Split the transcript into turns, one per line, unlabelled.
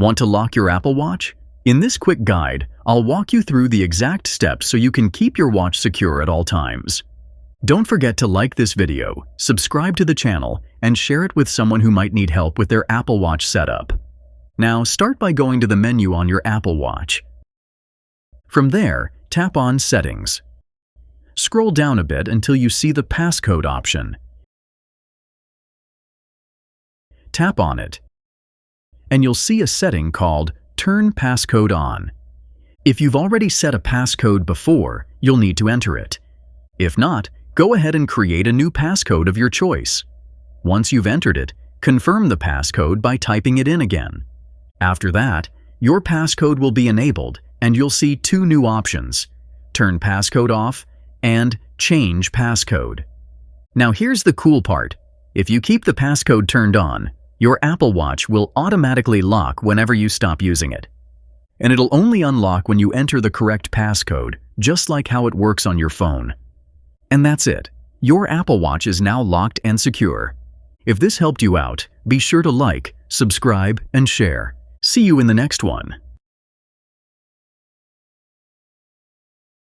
Want to lock your Apple Watch? In this quick guide, I'll walk you through the exact steps so you can keep your watch secure at all times. Don't forget to like this video, subscribe to the channel, and share it with someone who might need help with their Apple Watch setup. Now, start by going to the menu on your Apple Watch. From there, tap on Settings. Scroll down a bit until you see the passcode option. Tap on it, and you'll see a setting called Turn Passcode On. If you've already set a passcode before, you'll need to enter it. If not, go ahead and create a new passcode of your choice. Once you've entered it, confirm the passcode by typing it in again. After that, your passcode will be enabled and you'll see two new options: Turn Passcode Off and Change Passcode. Now here's the cool part. If you keep the passcode turned on, your Apple Watch will automatically lock whenever you stop using it. And it'll only unlock when you enter the correct passcode, just like how it works on your phone. And that's it. Your Apple Watch is now locked and secure. If this helped you out, be sure to like, subscribe, and share. See you in the next one.